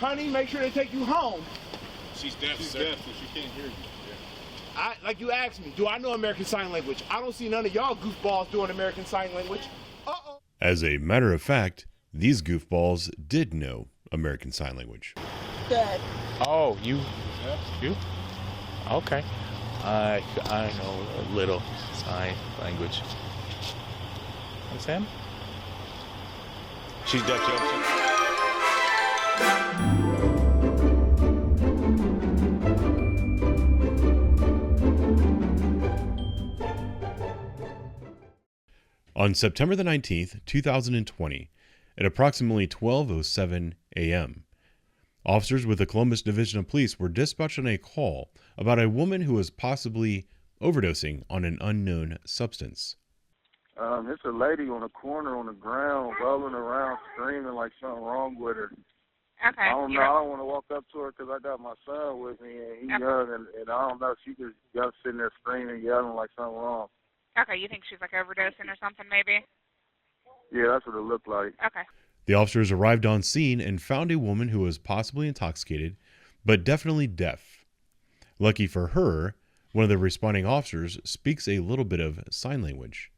Honey, make sure they take you home. She's deaf, She's sir. deaf, so she can't hear you. Like you asked me, do I know American Sign Language? I don't see none of y'all goofballs doing American Sign Language. Uh-oh. As a matter of fact, these goofballs did know American Sign Language. Dad. Oh, you? Okay. I know a little sign language. Understand? She's deaf, On September the 19th, 2020, at approximately 12:07 a.m., officers with the Columbus Division of Police were dispatched on a call about a woman who was possibly overdosing on an unknown substance. It's a lady on the corner on the ground, rolling around, screaming like something wrong with her. Okay. I don't know. I don't want to walk up to her because I got my son with me, and he's young, and I don't know. She just sitting there screaming, yelling like something wrong. Okay, you think she's like overdosing or something maybe? Yeah, that's what it looked like. Okay. The officers arrived on scene and found a woman who was possibly intoxicated, but definitely deaf. Lucky for her, one of the responding officers speaks a little bit of sign language.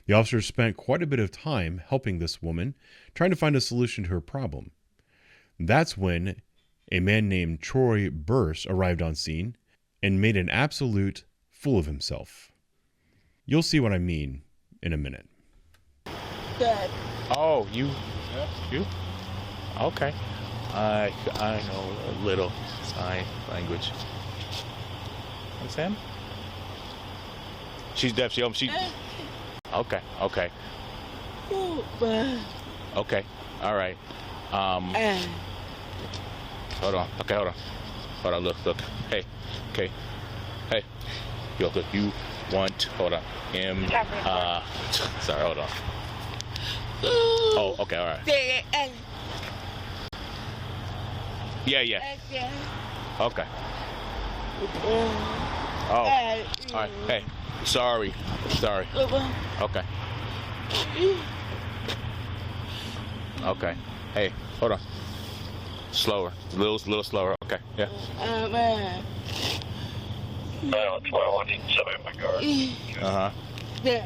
The officers spent quite a bit of time helping this woman, trying to find a solution to her problem. That's when a man named Troy Burse arrived on scene and made an absolute fool of himself. You'll see what I mean in a minute. Dad. Oh, you? Okay. I know a little sign language. Understand? She's deaf. She. Okay. Okay. Okay. All right. Hold on. Okay, hold on. Look. Hey. Okay. Hey. Yo, look. You want? Hold on. Sorry. Hold on. Oh. Okay. All right. Yeah. Okay. Oh. All right. Hey. Sorry. Okay. Okay. Hey. Hold on. Slower. A little slower. Okay. Yeah. 12, I need somebody in my car. Uh-huh. Yeah.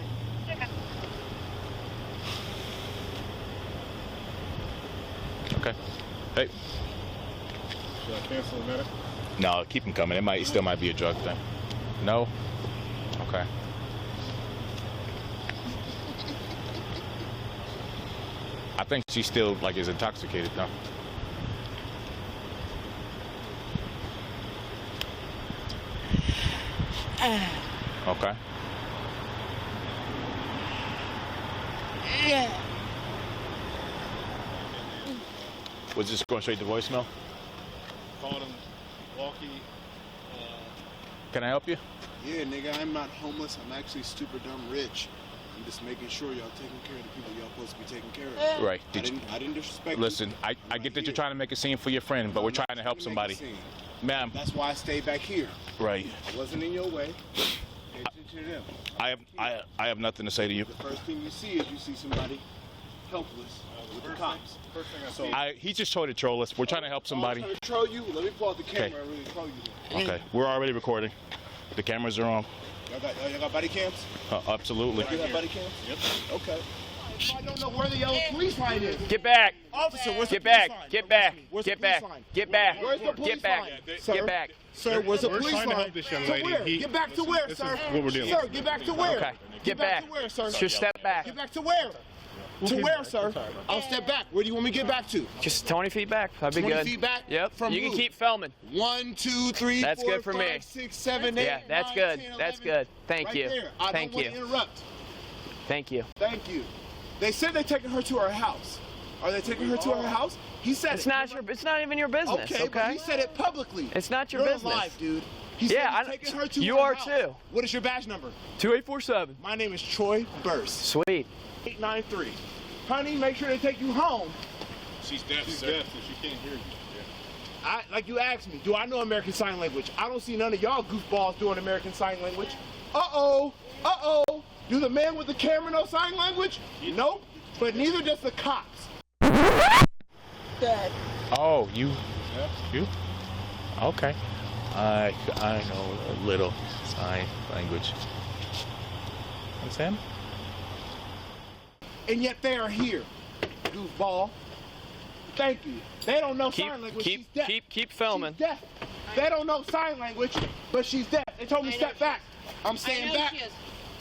Okay. Hey. Should I cancel the medical? No, keep him coming. It still might be a drug thing. No? Okay. I think she still is intoxicated though. Okay. Yeah. Was this going straight to voicemail? Called him walkie. Can I help you? Yeah, nigga, I'm not homeless. I'm actually super dumb rich. I'm just making sure y'all taking care of the people y'all supposed to be taking care of. Right. I didn't disrespect Listen, you. I get that you're trying to make a scene for your friend, but we're trying to help somebody. Ma'am. That's why I stayed back here. Right. I wasn't in your way. Pay attention to them. I have nothing to say to you. The first thing you see is you see somebody helpless with the cops. First thing I see. He's just trying to troll us. We're trying to help somebody. I'm trying to troll you. Let me pull out the camera and really troll you. Okay. We're already recording. The cameras are on. Y'all got body cams? Absolutely. You got body cams? Yep. Okay. I don't know where the yellow police line is. Get back. Officer, where's the Get police back. line? Get back. Where's Get the police back. line? Get back. Where's the police Get back. line? Get back. Sir, where's the We're police trying to line? help this young To lady. where? Get back to where, This sir? is what we're dealing Sir, with. get back to where? Okay. Get back to where, sir? Just step back. Get back to where? To where, sir? I'll step back. Where do you want me to get back to? Just 20 feet back. That'd be 20 good. feet back? Yep. From you who? can keep filming. 1, 2, 3, That's 4, good for 5, me. 6, 7, 8, Yeah, that's 9, good. 10, 11. That's good. Thank Right you. there. I Thank don't you. want to interrupt. Thank you. Thank you. They said they're taking her to her house. Are they taking her to her house? He said It's not your. It's not even your business. Okay, but he said it publicly. It's not your You're business. alive, dude. He Yeah, said he's taking her to you her are house. too. What is your badge number? 2847. My name is Troy Burse. Sweet. 893. Honey, make sure they take you home. She's deaf, She's sir. deaf. So she can't hear you. Like you asked me, do I know American Sign Language? I don't see none of y'all goofballs doing American Sign Language. Uh-oh. Do the man with the camera know sign language? Nope. But neither does the cops. Dad. Oh, you? You? Okay. I know a little sign language. Understand? And yet they are here, goofball. Thank you. They don't know Keep sign language. keep She's deaf. keep filming. She's deaf. They don't know sign language, but she's deaf. They told me step back. I'm staying back.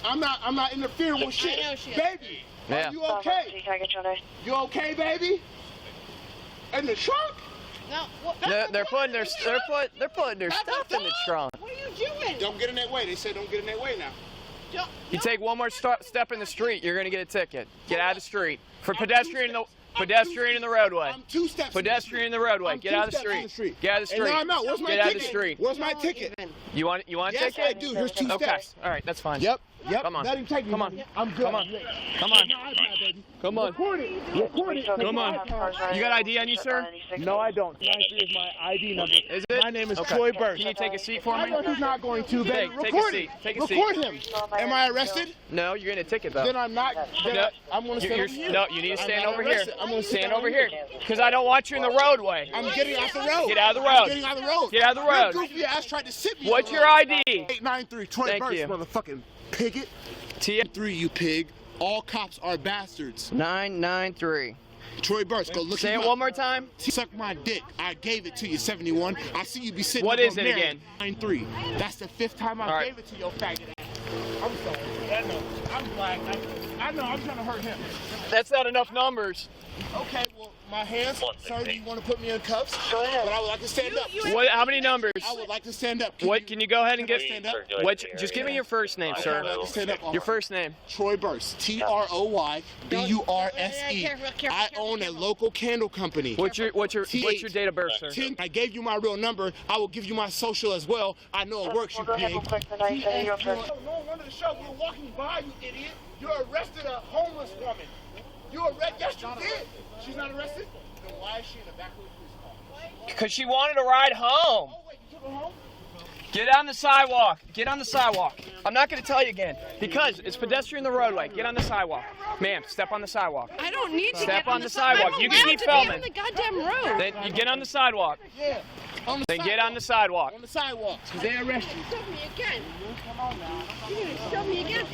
I'm not interfering with shit. Baby, Yeah. are you okay? You okay, baby? In the trunk? No. What? They're putting their stuff in the trunk. What are you doing? Don't get in that way. They said don't get in that way now. You take one more step in the street, you're gonna get a ticket. Get out of the street for pedestrian in the roadway. I'm 2 steps. Pedestrian in the roadway. I'm Get 2 out of the steps in street. Get out of the street. And now I'm out. Where's my Get ticket? out of the street. Where's my ticket? You want a Yes, ticket? I do. Here's 2 Okay. steps. All right. That's fine. Yep. Come on. Let him take me. Come on. baby. I'm good. Come on. Come on. Come on. Record it. Record it. Come on. You got ID on you, sir? No, I don't. 93 is my ID number. Is it? My name is Okay. Troy Burke. Can you take a seat for I me? know he's not going to, baby. Take a Record seat. it. Take a seat. Record him. Am I arrested? No, you're getting a ticket though. Then I'm not. Then No. I'm going to stand over here. No, you need to stand I'm over not here. arrested. I'm going to Stand over here. Because I don't want you in the roadway. I'm getting out the road. Get out of the I'm road. getting out of the road. Get out of the road. Your goofy ass tried to sit me. What's on your the road. ID? 893 Troy Thank Burke, you. motherfucking pigget. T 3, you pig. All cops are bastards. 993. Troy Burke, go look Say him it up. one more time. Suck my dick. I gave it to you, 71. I see you be sitting What up is on it Mary, again? 93. That's the 5th time I All right. gave it to your faggot ass. I'm sorry. I know. I'm black. I know. I'm trying to hurt him. That's not enough numbers. Okay, well, my hands. Sir, do you want to put me in cuffs? Go ahead. But I would like to stand up. What? How many numbers? I would like to stand up. What? Can you go ahead and get? stand up? What? Just give me your first name, I'd sir. like to stand up. Your first name. Troy Burse. TroyBurse. I own a local candle company. What's your date of birth, sir? 10. I gave you my real number. I will give you my social as well. I know it works, you pig. No, run to the show. We're walking by, you idiot. You arrested a homeless woman. You arrested? Yes, you did. She's not arrested? Then why is she in the back of the police car? Because she wanted to ride home. Oh, wait, you took her home? Get on the sidewalk. Get on the sidewalk. I'm not going to tell you again because it's pedestrian the roadway. Get on the sidewalk. Ma'am, step on the sidewalk. I don't need to Step get on the sidewalk. You can keep filming. I'm the goddamn road. Then you get on the sidewalk. Yeah. On the Then sidewalk. get on the sidewalk. On the sidewalk. Because they arrest you. Stop me again. You're gonna stop me again.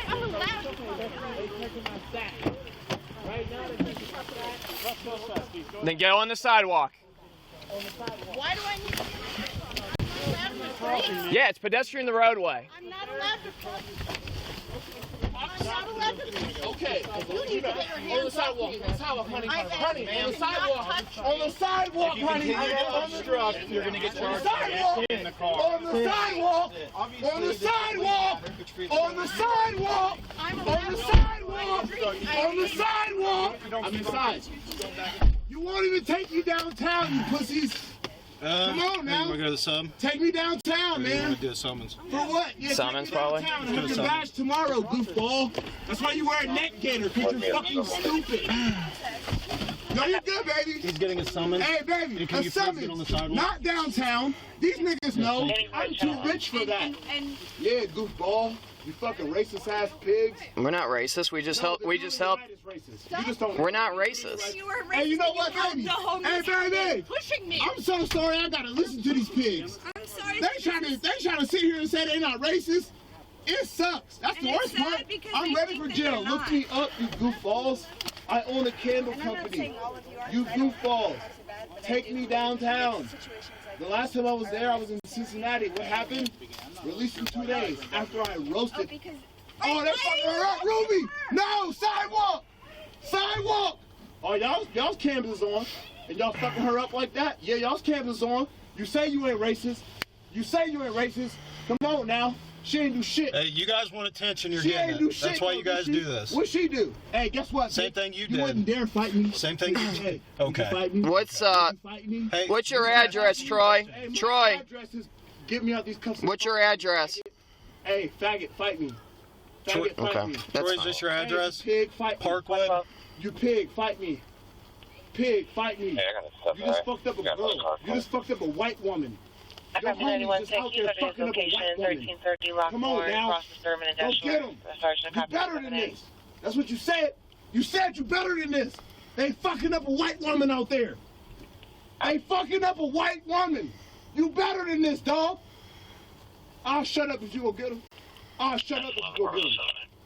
I'm allowed to. Then go on the sidewalk. Why do I need to? I'm allowed to cross. Yeah, it's pedestrian the roadway. I'm not allowed to cross. I'm not allowed to. Okay. You need to get your On the hands off sidewalk. me. On the sidewalk, honey. I Honey, on the do not sidewalk. touch me. On the sidewalk, honey. On You're gonna get the charged sidewalk. in the car. On the sidewalk. On the sidewalk. On the sidewalk. I'm On allowed the to. sidewalk. On the sidewalk. I'm inside. You won't even take me downtown, you pussies. Come on now. We're going to sub. Take me downtown, man. Do a summons. For what? Yeah, Summons, take me probably. downtown and have your badge tomorrow, goofball. That's why you wear a neck gaiter, because you're fucking stupid. No, you're good, baby. He's getting a summons. Hey, baby, Can a you please get on the summons. sidewalk? Not downtown. These niggas know I'm too rich for that. Yeah, goofball. You fucking racist ass pigs. We're not racist. We just help. We just help. We're not racist. You were Hey, you know what, racist. baby? The homeless Hey, baby. pushing me. I'm so sorry. I gotta listen to these pigs. I'm sorry. They trying to sit here and say they not racist. It sucks. That's And the it's worst sad part. because I'm they ready think for that jail. they're Look not. me up, you goofballs. I own a candle company. You goofballs. Take me downtown. The last time I was there, I was in Cincinnati. What happened? Released in 2 days after I roasted. Oh, they fucking her up, Ruby! No, sidewalk! Sidewalk! Oh, y'all's cameras on, and y'all fucking her up like that? Yeah, y'all's cameras on. You say you ain't racist. You say you ain't racist. Come on now. She ain't do shit. Hey, you guys want attention, you're She getting ain't do it. shit. That's why you guys What'd do this. What'd she do? Hey, guess what? Same bitch? thing you You did. wouldn't dare fight me. Same thing you Hey, did. you Okay. can fight me. What's You can fight me. Hey, What's your address, Troy? Hey, my Troy. address is, get me out these cuffs. What's your address? Hey, faggot, fight me. Faggot, fight Okay, me. that's Troy, is fine. this your address? Hey, pig, fight me. Parkwood? You pig, fight me. Pig, fight me. Hey, I got a step You just fucked up a Got another girl. car. You just fucked up a white woman. I Your got homie's 91 just out Thank there you for fucking up a location, white woman. 1330 Come on Lockport, now. across the Sturman Go Industrial. get him. Sergeant You copy better than 78. this. That's what you said. You said you better than this. They fucking up a white woman out there. They fucking up a white woman. You better than this, dog. I'll shut up if you go get him. I'll shut up if you go get him.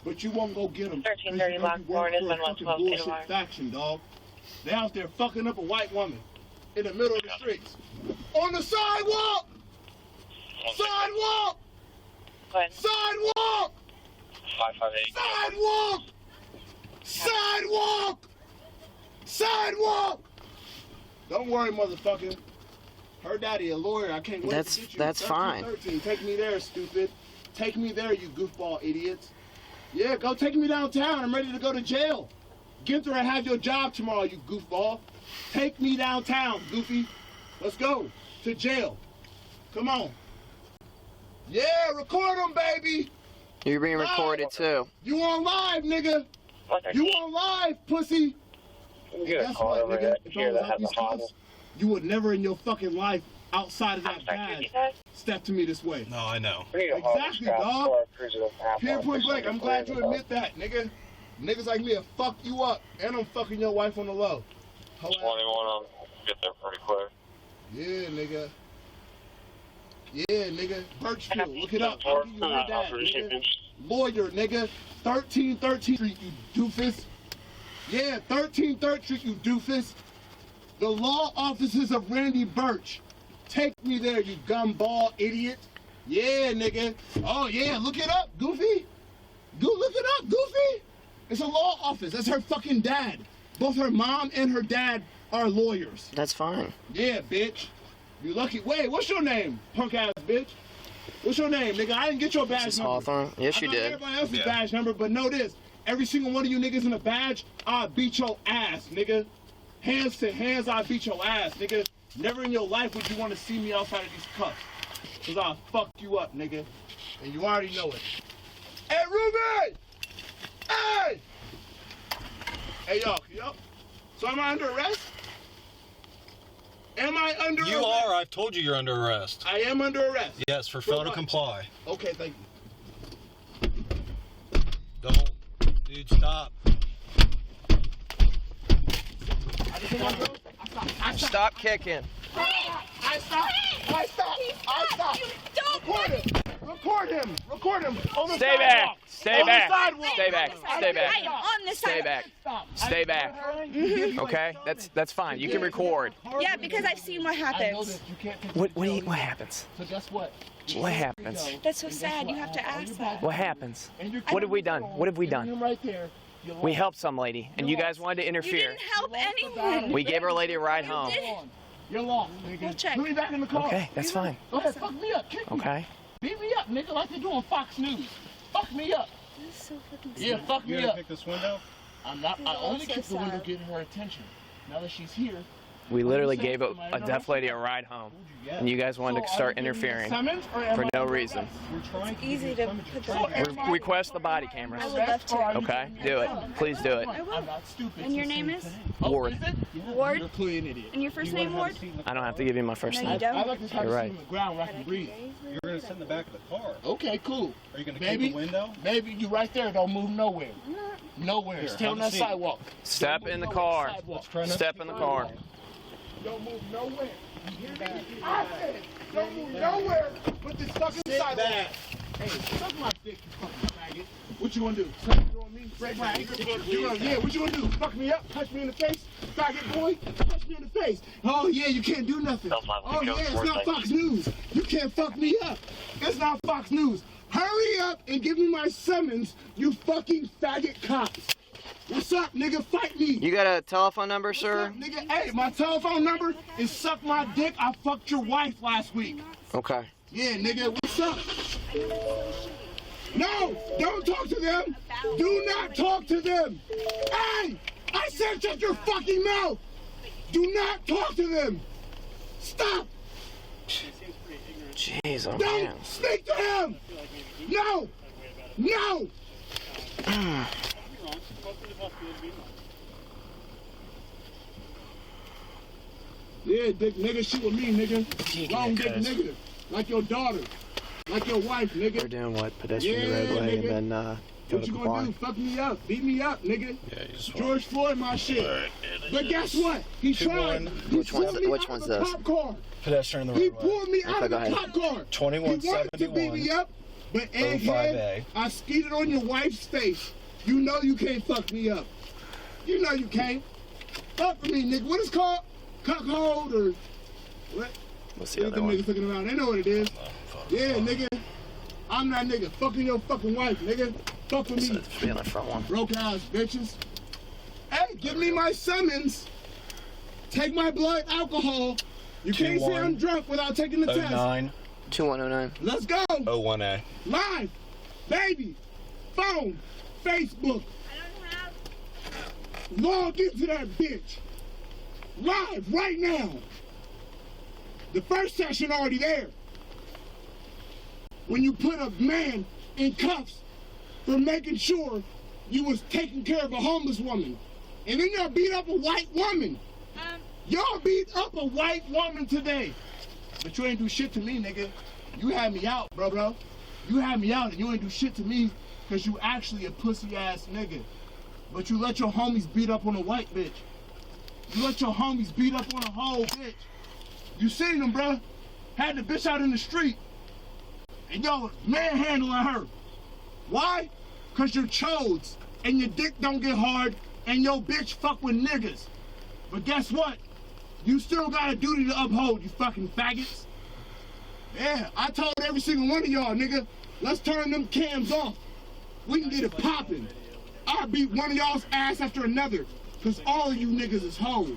But you won't go get him. 1330 Lockbourne is 112 bullshit faction, dog. They out there fucking up a white woman in the middle of the streets. On the sidewalk! Sidewalk! Sidewalk! 558. Sidewalk! Sidewalk! Sidewalk! Don't worry, motherfucker. Her daddy a lawyer. I can't wait to get you. That's fine. 13. Take me there, stupid. Take me there, you goofball idiots. Yeah, go take me downtown. I'm ready to go to jail. Get there and have your job tomorrow, you goofball. Take me downtown, goofy. Let's go to jail. Come on. Yeah, record them, baby. You're being recorded too. You on live, nigga. You on live, pussy. Guess what, nigga? If I was out these cops, you would never in your fucking life outside of that badge step to me this way. No, I know. Exactly, dog. Here, point blank. I'm glad you admit that, nigga. Niggas like me will fuck you up, and I'm fucking your wife on the low. 21, I'll get there pretty quick. Yeah, nigga. Yeah, nigga. Birchfield, look it up. I'll give you my dad, nigga. Lawyer, nigga. 1313 Street, you doofus. Yeah, 1313 Street, you doofus. The law offices of Randy Birch. Take me there, you gumball idiot. Yeah, nigga. Oh, yeah, look it up, Goofy. Go look it up, Goofy. It's a law office. That's her fucking dad. Both her mom and her dad are lawyers. That's fine. Yeah, bitch. You lucky. Wait, what's your name, punk ass bitch? What's your name, nigga? I didn't get your badge number. Hawthorne? Yes, you did. Everybody else's badge number, but know this. Every single one of you niggas in a badge, I'll beat your ass, nigga. Hands to hands, I'll beat your ass, nigga. Never in your life would you want to see me outside of these cuffs. Because I'll fuck you up, nigga. And you already know it. Hey, Ruben! Hey! Hey, yo. So am I under arrest? Am I under arrest? You are. I've told you you're under arrest. I am under arrest. Yes, for failure to comply. Okay, thank you. Don't. Dude, stop. Stop kicking. I stop. Record him. On the Stay sidewalk. back. Stay On back. the sidewalk. Stay back. Stay back. I am on the Stay sidewalk. back. Stay back. Okay, that's fine. You can record. Yeah, because I've seen what happens. What happens? So guess what? What happens? That's so sad. You have to ask that. What happens? What have we done? What have we done? Right there. We helped some lady, and you guys wanted to You interfere. didn't help anyone. We gave our lady a ride home. You're lost, nigga. We'll check. Put me back in the car. Okay, that's fine. Go ahead, fuck me up. Kick me. Okay. Beat me up, nigga, like they do on Fox News. Fuck me up. This is so fucking Yeah, sad. fuck You me gonna up. pick this window? I'm not. I only so kicked the window sad. getting her attention. Now that she's here. We literally gave a deaf lady a ride home, and you guys wanted to start interfering for no reason. It's easy to put the... Request the body cameras. I would love to. Okay, do it. Please do it. I will. I'm not stupid. And your name is? Ward. Ward? You're clearly an idiot. And your first name, Ward? I don't have to give you my first No, you name. don't. I like to have You're to right. sit on the ground where I can breathe. You're gonna sit in the back of the car. Okay, cool. Are you gonna Baby, keep the window? Baby, you right there. Don't move nowhere. Nowhere. Here, Stay on have a that seat. sidewalk. Step in the car. Step in the car. Don't move nowhere. You hear me? I said, don't move nowhere but this fucking sidewalk. Hey, suck my dick, you fucking faggot. What you gonna do? Suck it on me? Break my ankle? Yeah, what you gonna do? Fuck me up? Punch me in the face? Faggot boy? Punch me in the face. Oh yeah, you can't do nothing. Oh yeah, it's not Fox News. You can't fuck me up. It's not Fox News. Hurry up and give me my summons, you fucking faggot cops. What's up, nigga? Fight me. You got a telephone number, sir? What's up, nigga? Hey, my telephone number is suck my dick. I fucked your wife last week. Okay. Yeah, nigga, what's up? No, don't talk to them. Do not talk to them. Hey, I said shut your fucking mouth. Do not talk to them. Stop. Jeez, oh man. Don't speak to him. No. No. Yeah, dick nigga, shoot with me, nigga. Long dick nigga. Like your daughter. Like your wife, nigga. We're doing what? Pedestrian Yeah, roadway, nigga. and then What you gonna do? Fuck me up, beat me up, nigga. Yeah, you just George Floyd, my shit. But guess what? He tried. He pulled me out of the cop car. Pedestrian in the He roadway. pulled me out of the cop car. 2171. He wanted to beat me up, but egghead, I skeeted on your wife's face. You know you can't fuck me up. You know you can't. Fuck with me, nigga. What is it called? Cuckold or what? What's the Look at other them one? niggas looking around. They know what it is. Yeah, nigga. I'm that nigga. Fucking your fucking wife, nigga. Fuck with me. Be on the front one. Broke ass bitches. Hey, give me my summons. Take my blood alcohol. You can't say I'm drunk without taking the test. 2109. Let's go. 01A. Live. Baby. Phone. Facebook. Log into that bitch. Live right now. The first session already there. When you put a man in cuffs for making sure you was taking care of a homeless woman. And then y'all beat up a white woman. Y'all beat up a white woman today. But you ain't do shit to me, nigga. You had me out, bro. You had me out and you ain't do shit to me because you actually a pussy ass nigga. But you let your homies beat up on a white bitch. You let your homies beat up on a whole bitch. You seen them, bro. Had the bitch out in the street. And y'all was manhandling her. Why? Because you're chodes. And your dick don't get hard. And your bitch fuck with niggas. But guess what? You still got a duty to uphold, you fucking faggots. Yeah, I told every single one of y'all, nigga, let's turn them cams off. We can get it popping. I'll beat one of y'all's ass after another. Because all of you niggas is hoes.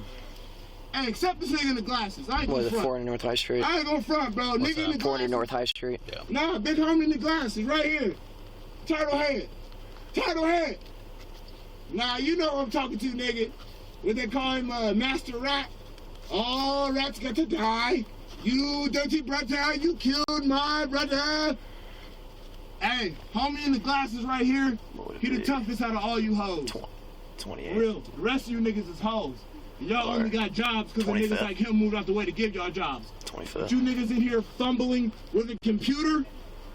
Hey, except this nigga in the glasses. I ain't What gonna is it, front. 400 North High Street? I ain't gonna front, bro. Nigga in the glasses. 400 North High Street. Yeah. Nah, big homie in the glasses, right here. Turtle head. Turtle head. Nah, you know what I'm talking to, nigga. What they call him, Master Rat. All rats got to die. You dirty brother, you killed my brother. Hey, homie in the glasses right here. He the toughest out of all you hoes. 28. For real. The rest of you niggas is hoes. And y'all only got jobs because of niggas like him moved out the way to give y'all jobs. 25th. But you niggas in here fumbling with a computer,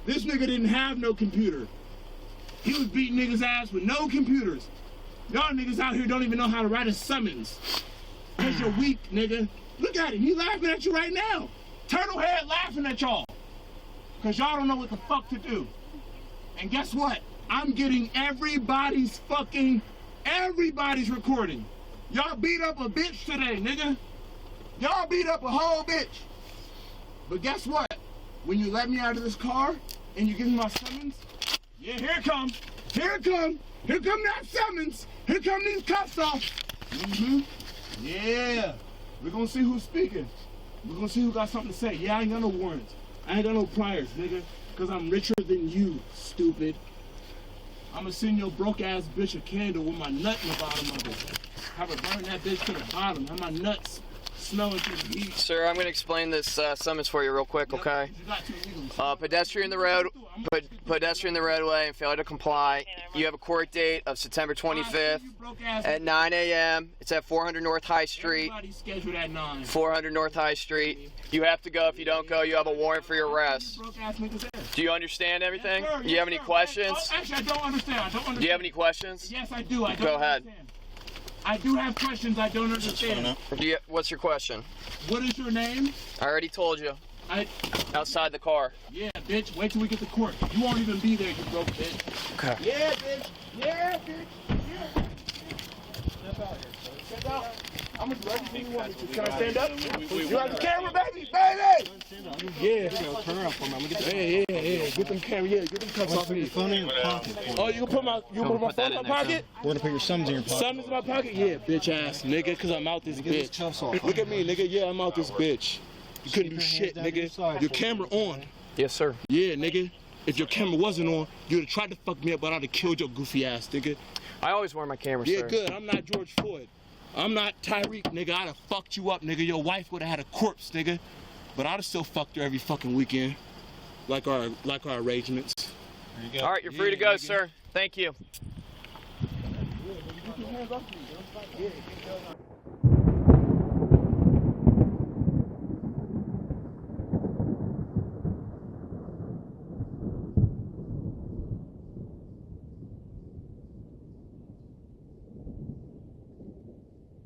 this nigga didn't have no computer. He was beating niggas' ass with no computers. Y'all niggas out here don't even know how to write a summons. Cause you're weak, nigga. Look at him, he laughing at you right now. Turtlehead laughing at y'all. Cause y'all don't know what the fuck to do. And guess what? I'm getting everybody's recording. Y'all beat up a bitch today, nigga. Y'all beat up a whole bitch. But guess what? When you let me out of this car and you give me my summons, yeah, here it come. Here it come. Here come that summons. Here come these cuffs off. Yeah. We're gonna see who's speaking. We're gonna see who got something to say. Yeah, I ain't got no warrants. I ain't got no priors, nigga. Cause I'm richer than you, stupid. I'ma send your broke ass bitch a candle with my nut in the bottom of it. Have her burn that bitch to the bottom. Have my nuts smelling through the heat. Sir, I'm going to explain this summons for you real quick, okay? Pedestrian the roadway and failure to comply. You have a court date of September 25th at 9 a.m. It's at 400 North High Street. 400 North High Street. You have to go. If you don't go, you have a warrant for your arrest. Do you understand everything? Do you have any questions? Actually, I don't understand. Do you have any questions? Yes, I do. Go ahead. I do have questions I don't understand. What's your question? What is your name? I already told you. Outside the car. Yeah, bitch. Wait till we get to court. You won't even be there, you broke bitch. Okay. Yeah, bitch. Yeah, bitch. Yeah. Step out here. Step out. How much ready do you want me to? Can I stand up? You got the camera, baby? Baby! Yeah. Turn around for me. I'm gonna get the yeah. Get them camera. Yeah, get them cuffs off me. Phone in your pocket. Oh, you can put my phone in my pocket? We're gonna put your summons in your pocket. Summons in my pocket? Yeah, bitch ass nigga, cause I'm out this bitch. Look at me, nigga. Yeah, I'm out this bitch. You couldn't do shit, nigga. Your camera on. Yes, sir. Yeah, nigga. If your camera wasn't on, you'd have tried to fuck me up, but I'd have killed your goofy ass, nigga. I always wear my camera, sir. Yeah, sir. good. I'm not George Floyd. I'm not Tyreek, nigga. I'd have fucked you up, nigga. Your wife would have had a corpse, nigga. But I'd have still fucked her every fucking weekend. Like our arrangements. There you go. All right, you're free to go, sir. Thank you.